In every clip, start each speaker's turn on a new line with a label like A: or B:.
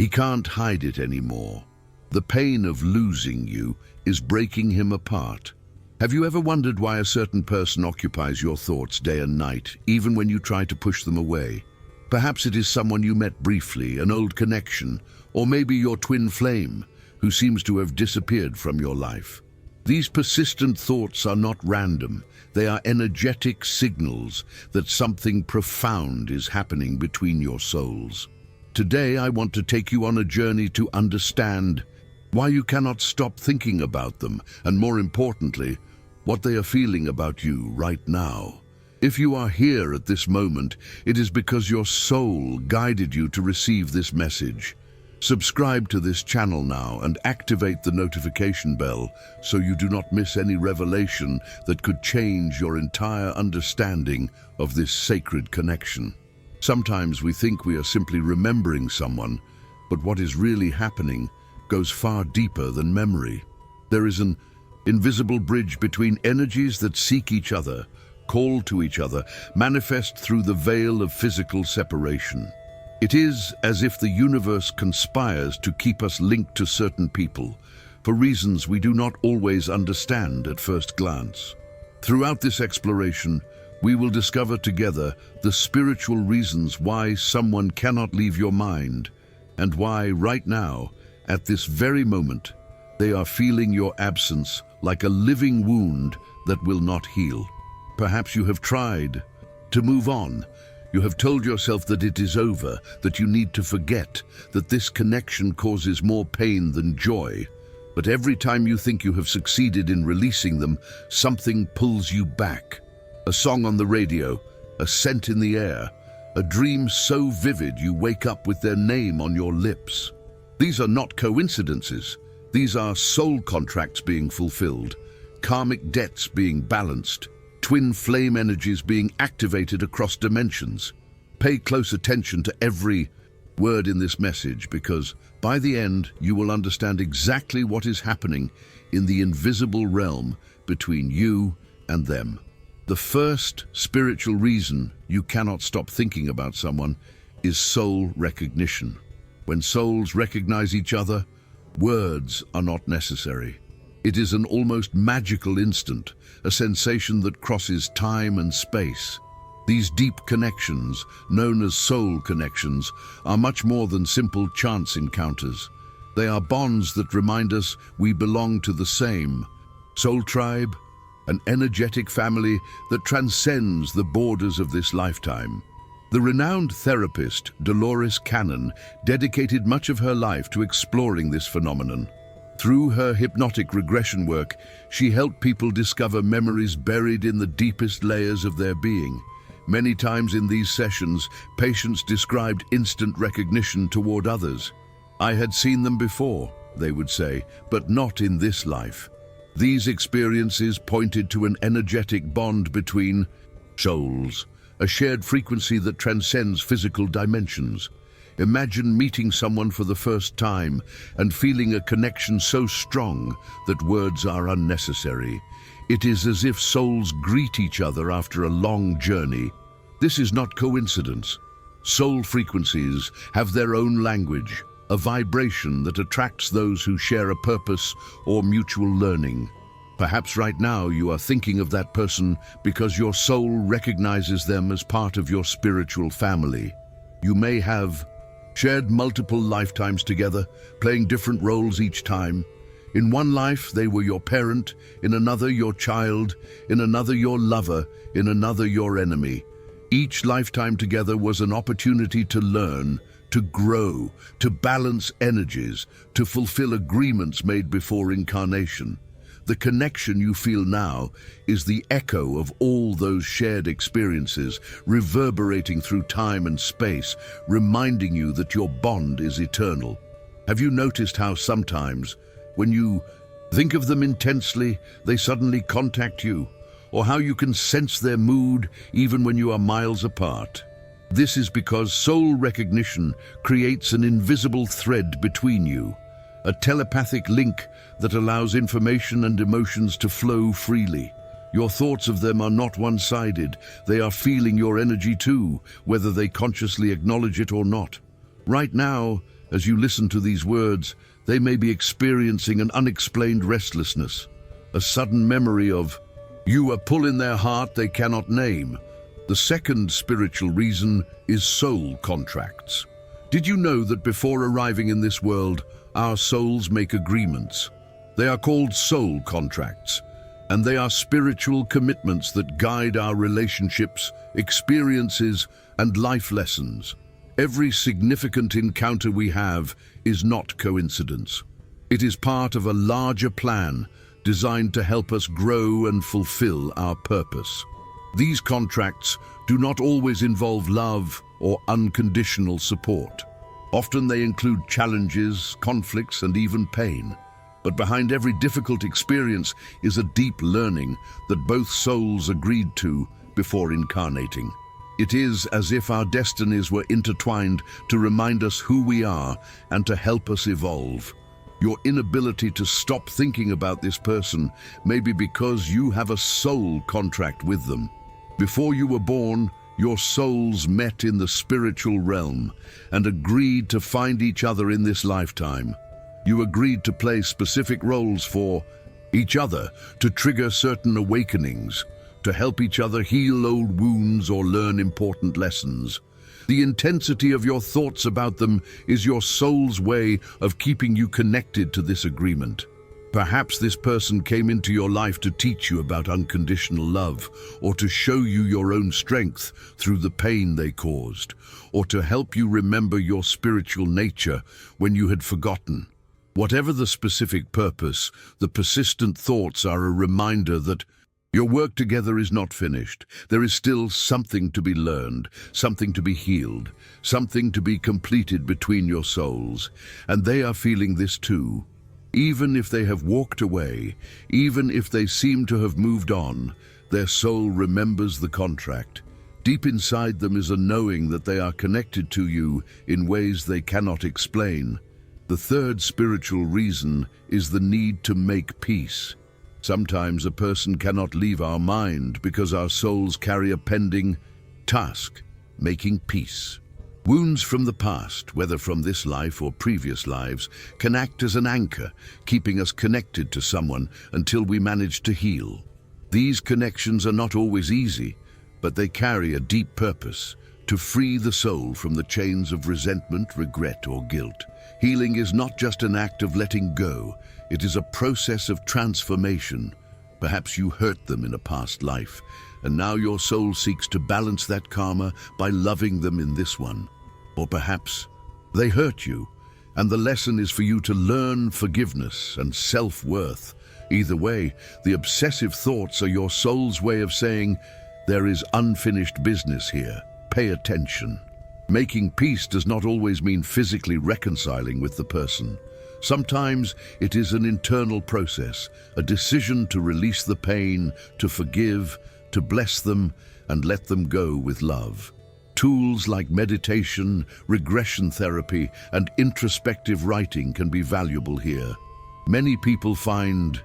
A: He can't hide it anymore. The pain of losing you is breaking him apart. Have you ever wondered why a certain person occupies your thoughts day and night, even when you try to push them away? Perhaps it is someone you met briefly, an old connection, or maybe your twin flame, who seems to have disappeared from your life. These persistent thoughts are not random. They are energetic signals that something profound is happening between your souls. Today, I want to take you on a journey to understand why you cannot stop thinking about them, and more importantly, what they are feeling about you right now. If you are here at this moment, it is because your soul guided you to receive this message. Subscribe to this channel now and activate the notification bell so you do not miss any revelation that could change your entire understanding of this sacred connection. Sometimes we think we are simply remembering someone, but what is really happening goes far deeper than memory. There is an invisible bridge between energies that seek each other, call to each other, manifest through the veil of physical separation. It is as if the universe conspires to keep us linked to certain people, for reasons we do not always understand at first glance. Throughout this exploration, we will discover together the spiritual reasons why someone cannot leave your mind, and why right now, at this very moment, they are feeling your absence like a living wound that will not heal. Perhaps you have tried to move on. You have told yourself that it is over, that you need to forget, that this connection causes more pain than joy. But every time you think you have succeeded in releasing them, something pulls you back. A song on the radio, a scent in the air, a dream so vivid you wake up with their name on your lips. These are not coincidences. These are soul contracts being fulfilled, karmic debts being balanced, twin flame energies being activated across dimensions. Pay close attention to every word in this message, because by the end you will understand exactly what is happening in the invisible realm between you and them. The first spiritual reason you cannot stop thinking about someone is soul recognition. When souls recognize each other, words are not necessary. It is an almost magical instant, a sensation that crosses time and space. These deep connections, known as soul connections, are much more than simple chance encounters. They are bonds that remind us we belong to the same soul tribe, an energetic family that transcends the borders of this lifetime. The renowned therapist Dolores Cannon dedicated much of her life to exploring this phenomenon. Through her hypnotic regression work, she helped people discover memories buried in the deepest layers of their being. Many times in these sessions, patients described instant recognition toward others. "I had seen them before," they would say, "but not in this life." These experiences pointed to an energetic bond between souls, a shared frequency that transcends physical dimensions. Imagine meeting someone for the first time and feeling a connection so strong that words are unnecessary. It is as if souls greet each other after a long journey. This is not coincidence. Soul frequencies have their own language, a vibration that attracts those who share a purpose or mutual learning. Perhaps right now you are thinking of that person because your soul recognizes them as part of your spiritual family. You may have shared multiple lifetimes together, playing different roles each time. In one life, they were your parent, in another, your child, in another, your lover, in another, your enemy. Each lifetime together was an opportunity to learn, to grow, to balance energies, to fulfill agreements made before incarnation. The connection you feel now is the echo of all those shared experiences, reverberating through time and space, reminding you that your bond is eternal. Have you noticed how sometimes, when you think of them intensely, they suddenly contact you, or how you can sense their mood even when you are miles apart? This is because soul recognition creates an invisible thread between you, a telepathic link that allows information and emotions to flow freely. Your thoughts of them are not one-sided. They are feeling your energy too, whether they consciously acknowledge it or not. Right now, As you listen to these words, they may be experiencing an unexplained restlessness, a sudden memory of you, a pull in their heart they cannot name. The second spiritual reason is soul contracts. Did you know that before arriving in this world, our souls make agreements? They are called soul contracts, and they are spiritual commitments that guide our relationships, experiences, and life lessons. Every significant encounter we have is not coincidence. It is part of a larger plan designed to help us grow and fulfill our purpose. These contracts do not always involve love or unconditional support. Often they include challenges, conflicts, and even pain. But behind every difficult experience is a deep learning that both souls agreed to before incarnating. It is as if our destinies were intertwined to remind us who we are and to help us evolve. Your inability to stop thinking about this person may be because you have a soul contract with them. Before you were born, your souls met in the spiritual realm and agreed to find each other in this lifetime. You agreed to play specific roles for each other, to trigger certain awakenings, to help each other heal old wounds or learn important lessons. The intensity of your thoughts about them is your soul's way of keeping you connected to this agreement. Perhaps this person came into your life to teach you about unconditional love, or to show you your own strength through the pain they caused, or to help you remember your spiritual nature when you had forgotten. Whatever the specific purpose, the persistent thoughts are a reminder that your work together is not finished. There is still something to be learned, something to be healed, something to be completed between your souls. And they are feeling this too. Even if they have walked away, even if they seem to have moved on, their soul remembers the contract. Deep inside them is a knowing that they are connected to you in ways they cannot explain. The third spiritual reason is the need to make peace. Sometimes a person cannot leave our mind because our souls carry a pending task, making peace. Wounds from the past, whether from this life or previous lives, can act as an anchor, keeping us connected to someone until we manage to heal. These connections are not always easy, but they carry a deep purpose: to free the soul from the chains of resentment, regret, or guilt. Healing is not just an act of letting go, it is a process of transformation. Perhaps you hurt them in a past life, and now your soul seeks to balance that karma by loving them in this one. Or perhaps they hurt you, and the lesson is for you to learn forgiveness and self-worth. Either way, the obsessive thoughts are your soul's way of saying, there is unfinished business here. Pay attention. Making peace does not always mean physically reconciling with the person. Sometimes it is an internal process, a decision to release the pain, to forgive, to bless them, and let them go with love. Tools like meditation, regression therapy, and introspective writing can be valuable here. Many people find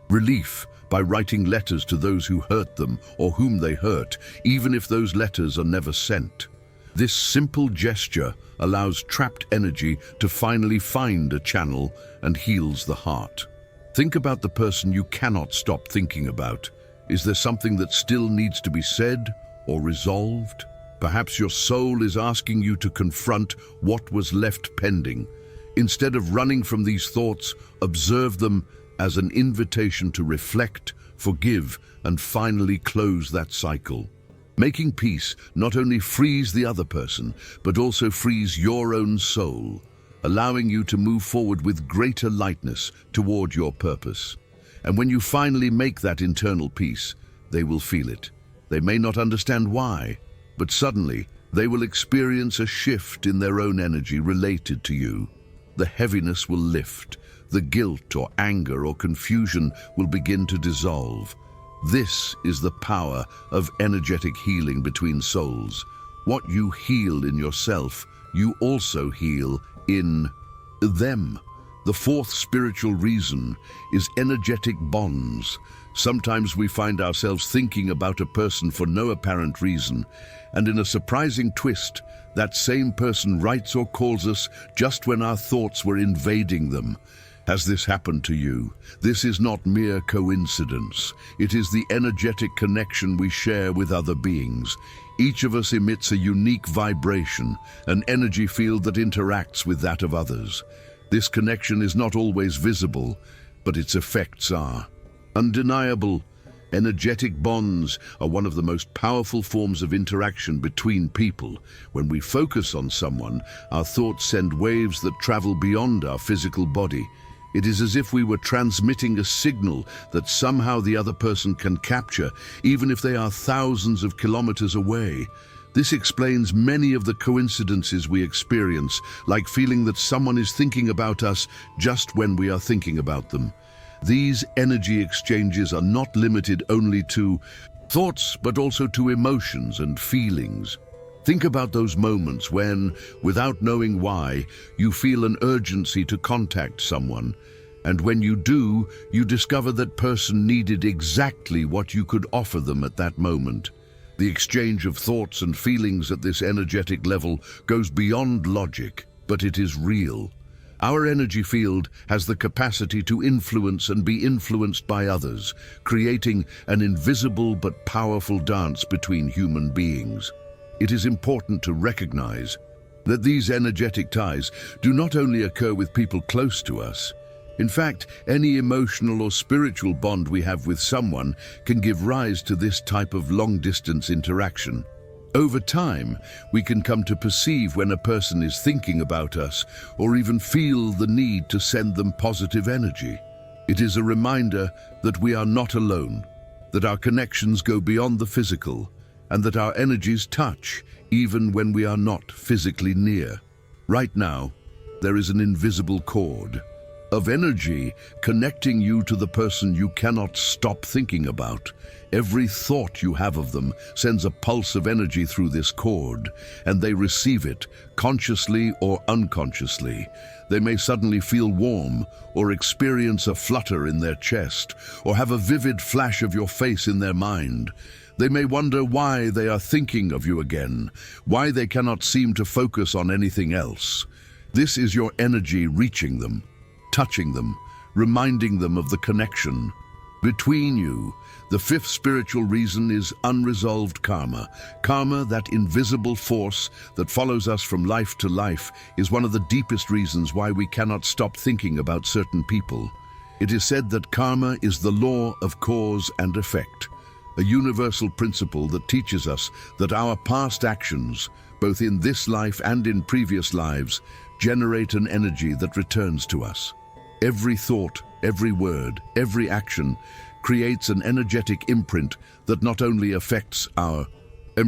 A: relief by writing letters to those who hurt them or whom they hurt, even if those letters are never sent. This simple gesture allows trapped energy to finally find a channel and heals the heart. Think about the person you cannot stop thinking about. Is there something that still needs to be said or resolved? Perhaps your soul is asking you to confront what was left pending. Instead of running from these thoughts, observe them as an invitation to reflect, forgive, and finally close that cycle. Making peace not only frees the other person, but also frees your own soul, allowing you to move forward with greater lightness toward your purpose. And when you finally make that internal peace, they will feel it. They may not understand why, but suddenly they will experience a shift in their own energy related to you. The heaviness will lift. The guilt or anger or confusion will begin to dissolve. This is the power of energetic healing between souls. What you heal in yourself, you also heal in them. The fourth spiritual reason is energetic bonds. Sometimes we find ourselves thinking about a person for no apparent reason, and in a surprising twist, that same person writes or calls us just when our thoughts were invading them. Has this happened to you? This is not mere coincidence. It is the energetic connection we share with other beings. Each of us emits a unique vibration, an energy field that interacts with that of others. This connection is not always visible, but its effects are undeniable. Energetic bonds are one of the most powerful forms of interaction between people. When we focus on someone, our thoughts send waves that travel beyond our physical body. It is as if we were transmitting a signal that somehow the other person can capture, even if they are thousands of kilometers away. This explains many of the coincidences we experience, like feeling that someone is thinking about us just when we are thinking about them. These energy exchanges are not limited only to thoughts, but also to emotions and feelings. Think about those moments when, without knowing why, you feel an urgency to contact someone. And when you do, you discover that person needed exactly what you could offer them at that moment. The exchange of thoughts and feelings at this energetic level goes beyond logic, but it is real. Our energy field has the capacity to influence and be influenced by others, creating an invisible but powerful dance between human beings. It is important to recognize that these energetic ties do not only occur with people close to us. In fact, any emotional or spiritual bond we have with someone can give rise to this type of long-distance interaction. Over time, we can come to perceive when a person is thinking about us, or even feel the need to send them positive energy. It is a reminder that we are not alone, that our connections go beyond the physical, and that our energies touch even when we are not physically near. Right now, there is an invisible cord of energy connecting you to the person you cannot stop thinking about. Every thought you have of them sends a pulse of energy through this cord, and they receive it, consciously or unconsciously. They may suddenly feel warm, or experience a flutter in their chest, or have a vivid flash of your face in their mind. They may wonder why they are thinking of you again, why they cannot seem to focus on anything else. This is your energy reaching them, touching them, reminding them of the connection between you. The fifth spiritual reason is unresolved karma. Karma, that invisible force that follows us from life to life, is one of the deepest reasons why we cannot stop thinking about certain people. It is said that karma is the law of cause and effect, a universal principle that teaches us that our past actions, both in this life and in previous lives, generate an energy that returns to us. Every thought, every word, every action creates an energetic imprint that not only affects our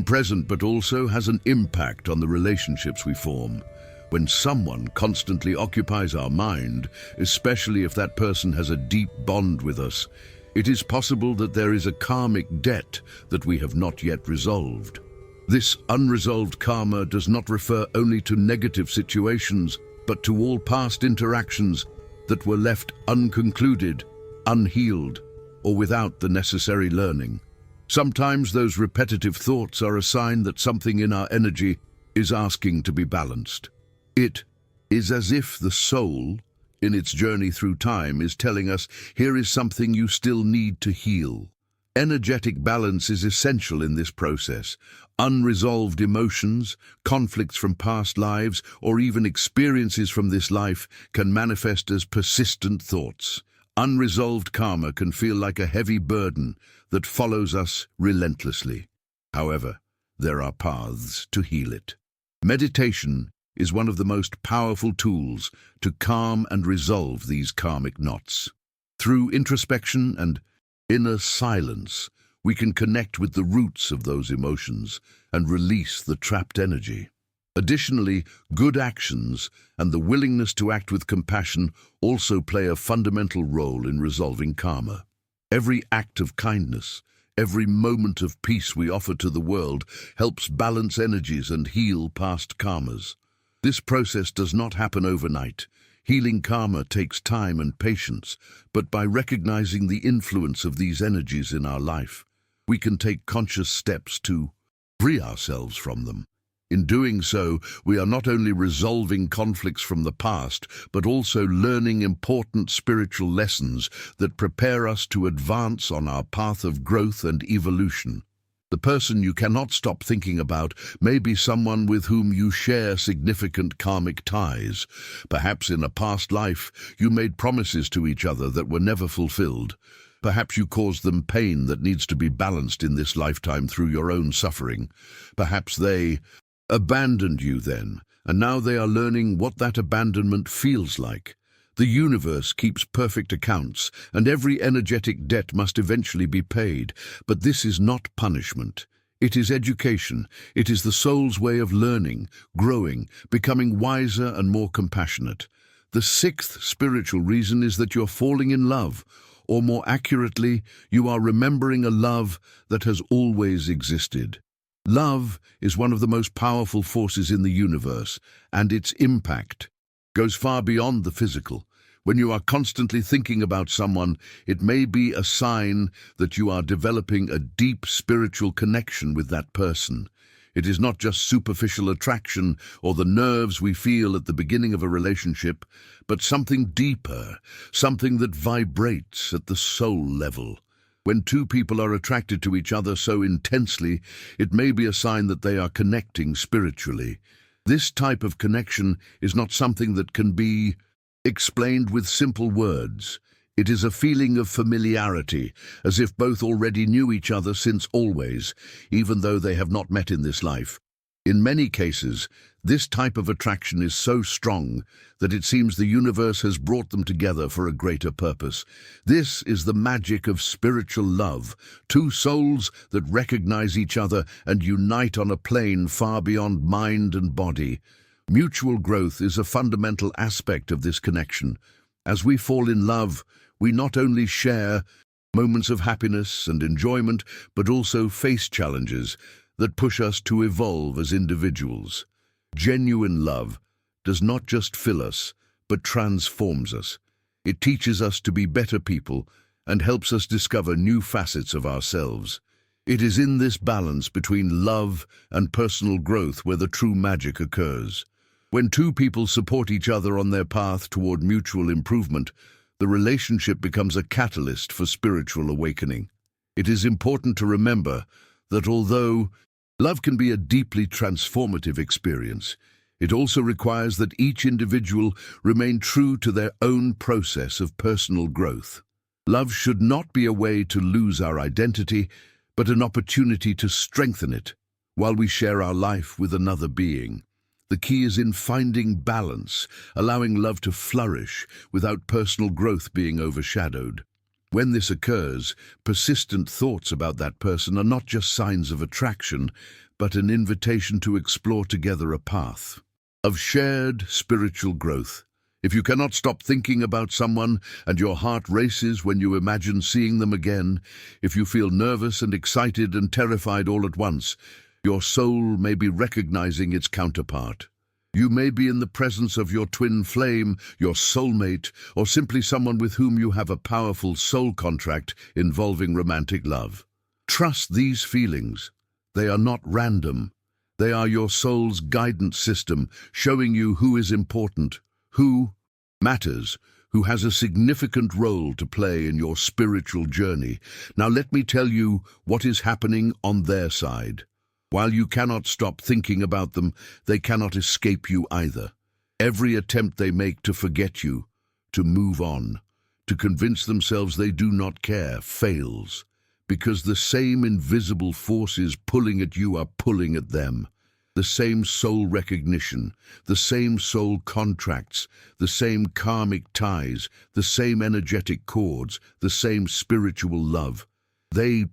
A: present but also has an impact on the relationships we form. When someone constantly occupies our mind, especially if that person has a deep bond with us, it is possible that there is a karmic debt that we have not yet resolved. This unresolved karma does not refer only to negative situations, but to all past interactions that were left unconcluded, unhealed, or without the necessary learning. Sometimes those repetitive thoughts are a sign that something in our energy is asking to be balanced. It is as if the soul, in its journey through time, is telling us, here is something you still need to heal. Energetic balance is essential in this process. Unresolved emotions, conflicts from past lives, or even experiences from this life can manifest as persistent thoughts. Unresolved karma can feel like a heavy burden that follows us relentlessly. However, there are paths to heal it. Meditation is one of the most powerful tools to calm and resolve these karmic knots. Through introspection and inner silence, we can connect with the roots of those emotions and release the trapped energy. Additionally, good actions and the willingness to act with compassion also play a fundamental role in resolving karma. Every act of kindness, every moment of peace we offer to the world helps balance energies and heal past karmas. This process does not happen overnight. Healing karma takes time and patience, but by recognizing the influence of these energies in our life, we can take conscious steps to free ourselves from them. In doing so, we are not only resolving conflicts from the past, but also learning important spiritual lessons that prepare us to advance on our path of growth and evolution. The person you cannot stop thinking about may be someone with whom you share significant karmic ties. Perhaps in a past life, you made promises to each other that were never fulfilled. Perhaps you caused them pain that needs to be balanced in this lifetime through your own suffering. Perhaps they abandoned you then, and now they are learning what that abandonment feels like. The universe keeps perfect accounts, and every energetic debt must eventually be paid. But this is not punishment. It is education. It is the soul's way of learning, growing, becoming wiser and more compassionate. The sixth spiritual reason is that you're falling in love, or more accurately, you are remembering a love that has always existed. Love is one of the most powerful forces in the universe, and its impact goes far beyond the physical. When you are constantly thinking about someone, it may be a sign that you are developing a deep spiritual connection with that person. It is not just superficial attraction or the nerves we feel at the beginning of a relationship, but something deeper, something that vibrates at the soul level. When two people are attracted to each other so intensely, it may be a sign that they are connecting spiritually. This type of connection is not something that can be explained with simple words. It is a feeling of familiarity, as if both already knew each other since always, even though they have not met in this life. In many cases, this type of attraction is so strong that it seems the universe has brought them together for a greater purpose. This is the magic of spiritual love, two souls that recognize each other and unite on a plane far beyond mind and body. Mutual growth is a fundamental aspect of this connection. As we fall in love, we not only share moments of happiness and enjoyment, but also face challenges that push us to evolve as individuals. Genuine love does not just fill us, but transforms us. It teaches us to be better people and helps us discover new facets of ourselves. It is in this balance between love and personal growth where the true magic occurs. When two people support each other on their path toward mutual improvement, the relationship becomes a catalyst for spiritual awakening. It is important to remember that although love can be a deeply transformative experience, it also requires that each individual remain true to their own process of personal growth. Love should not be a way to lose our identity, but an opportunity to strengthen it while we share our life with another being. The key is in finding balance, allowing love to flourish without personal growth being overshadowed. When this occurs, persistent thoughts about that person are not just signs of attraction, but an invitation to explore together a path of shared spiritual growth. If you cannot stop thinking about someone and your heart races when you imagine seeing them again, if you feel nervous and excited and terrified all at once, your soul may be recognizing its counterpart. You may be in the presence of your twin flame, your soulmate, or simply someone with whom you have a powerful soul contract involving romantic love. Trust these feelings. They are not random. They are your soul's guidance system, showing you who is important, who matters, who has a significant role to play in your spiritual journey. Now let me tell you what is happening on their side. While you cannot stop thinking about them, they cannot escape you either. Every attempt they make to forget you, to move on, to convince themselves they do not care, fails, because the same invisible forces pulling at you are pulling at them. The same soul recognition, the same soul contracts, the same karmic ties, the same energetic cords, the same spiritual love. They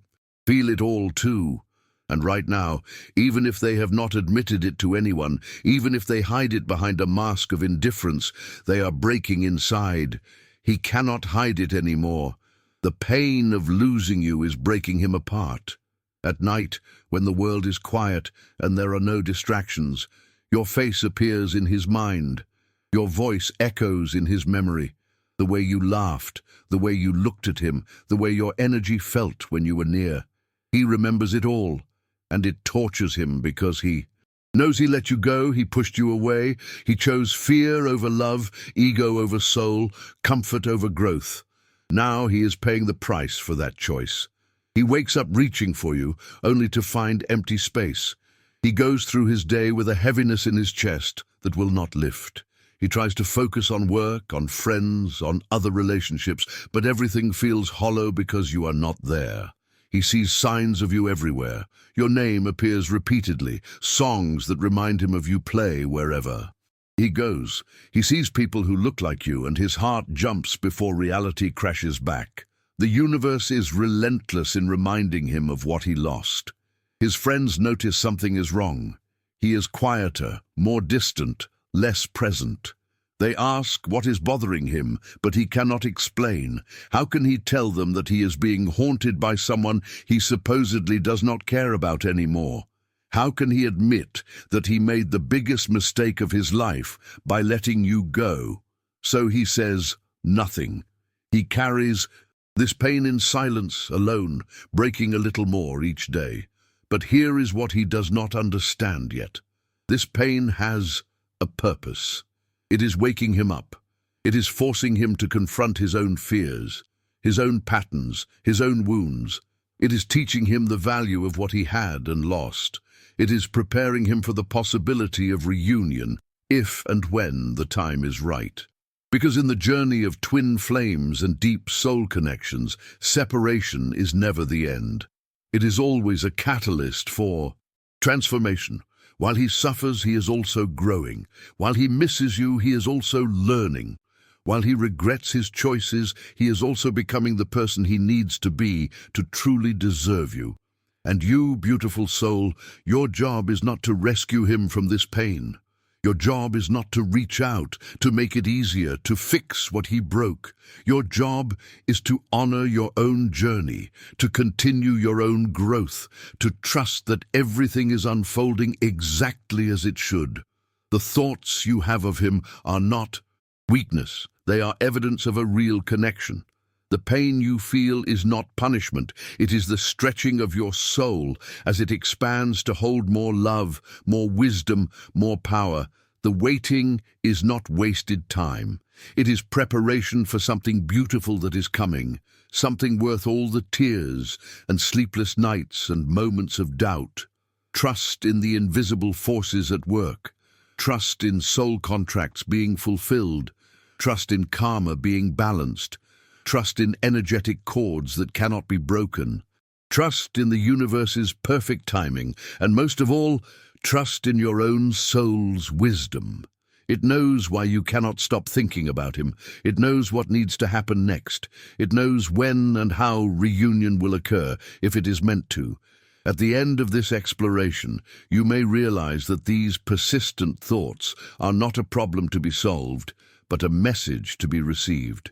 A: feel it all too. And right now, even if they have not admitted it to anyone, even if they hide it behind a mask of indifference, they are breaking inside. He cannot hide it anymore. The pain of losing you is breaking him apart. At night, when the world is quiet and there are no distractions, your face appears in his mind. Your voice echoes in his memory. The way you laughed, the way you looked at him, the way your energy felt when you were near. He remembers it all, and it tortures him because he knows he let you go, he pushed you away, he chose fear over love, ego over soul, comfort over growth. Now he is paying the price for that choice. He wakes up reaching for you, only to find empty space. He goes through his day with a heaviness in his chest that will not lift. He tries to focus on work, on friends, on other relationships, but everything feels hollow because you are not there. He sees signs of you everywhere. Your name appears repeatedly. Songs that remind him of you play wherever he goes. He sees people who look like you, and his heart jumps before reality crashes back. The universe is relentless in reminding him of what he lost. His friends notice something is wrong. He is quieter, more distant, less present. They ask what is bothering him, but he cannot explain. How can he tell them that he is being haunted by someone he supposedly does not care about anymore? How can he admit that he made the biggest mistake of his life by letting you go? So he says nothing. He carries this pain in silence, alone, breaking a little more each day. But here is what he does not understand yet. This pain has a purpose. It is waking him up. It is forcing him to confront his own fears, his own patterns, his own wounds. It is teaching him the value of what he had and lost. It is preparing him for the possibility of reunion, if and when the time is right. Because in the journey of twin flames and deep soul connections, separation is never the end. It is always a catalyst for transformation. While he suffers, he is also growing. While he misses you, he is also learning. While he regrets his choices, he is also becoming the person he needs to be to truly deserve you. And you, beautiful soul, your job is not to rescue him from this pain. Your job is not to reach out, to make it easier, to fix what he broke. Your job is to honor your own journey, to continue your own growth, to trust that everything is unfolding exactly as it should. The thoughts you have of him are not weakness. They are evidence of a real connection. The pain you feel is not punishment. It is the stretching of your soul as it expands to hold more love, more wisdom, more power. The waiting is not wasted time. It is preparation for something beautiful that is coming, something worth all the tears and sleepless nights and moments of doubt. Trust in the invisible forces at work. Trust in soul contracts being fulfilled. Trust in karma being balanced. Trust in energetic cords that cannot be broken. Trust in the universe's perfect timing, and most of all, trust in your own soul's wisdom. It knows why you cannot stop thinking about him. It knows what needs to happen next. It knows when and how reunion will occur, if it is meant to. At the end of this exploration, you may realize that these persistent thoughts are not a problem to be solved, but a message to be received.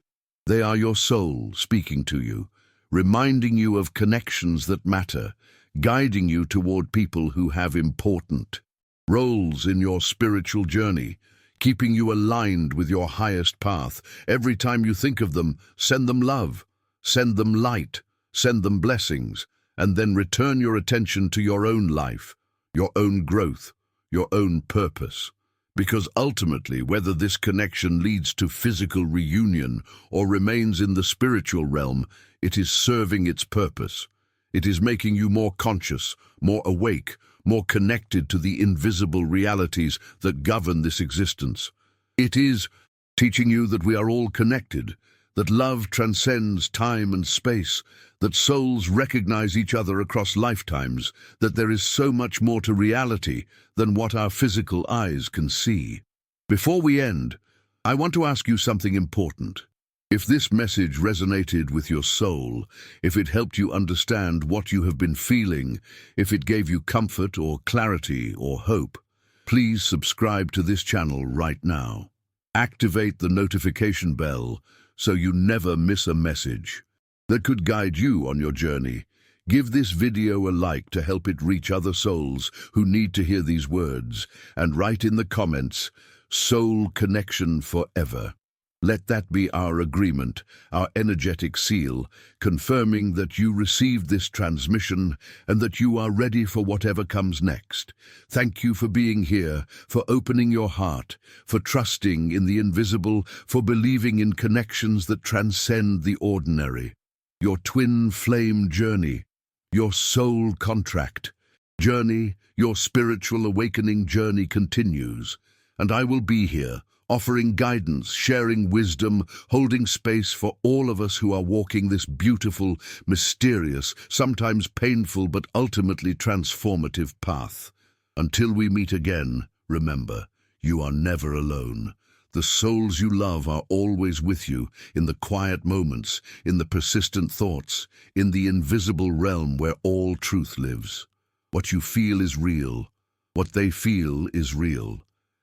A: They are your soul speaking to you, reminding you of connections that matter, guiding you toward people who have important roles in your spiritual journey, keeping you aligned with your highest path. Every time you think of them, send them love, send them light, send them blessings, and then return your attention to your own life, your own growth, your own purpose. Because ultimately, whether this connection leads to physical reunion or remains in the spiritual realm, it is serving its purpose. It is making you more conscious, more awake, more connected to the invisible realities that govern this existence. It is teaching you that we are all connected, that love transcends time and space, that souls recognize each other across lifetimes, that there is so much more to reality than what our physical eyes can see. Before we end, I want to ask you something important. If this message resonated with your soul, if it helped you understand what you have been feeling, if it gave you comfort or clarity or hope, please subscribe to this channel right now. Activate the notification bell so you never miss a message that could guide you on your journey. Give this video a like to help it reach other souls who need to hear these words, and write in the comments, soul connection forever. Let that be our agreement, our energetic seal, confirming that you received this transmission and that you are ready for whatever comes next. Thank you for being here, for opening your heart, for trusting in the invisible, for believing in connections that transcend the ordinary. Your twin flame journey, your soul contract journey, your spiritual awakening journey continues, and I will be here, offering guidance, sharing wisdom, holding space for all of us who are walking this beautiful, mysterious, sometimes painful but ultimately transformative path. Until we meet again, remember, you are never alone. The souls you love are always with you, in the quiet moments, in the persistent thoughts, in the invisible realm where all truth lives. What you feel is real. What they feel is real.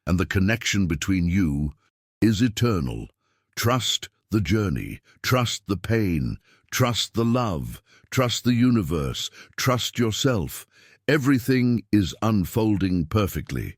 A: And the connection between you is eternal. Trust the journey, trust the pain, trust the love, trust the universe, trust yourself. Everything is unfolding perfectly.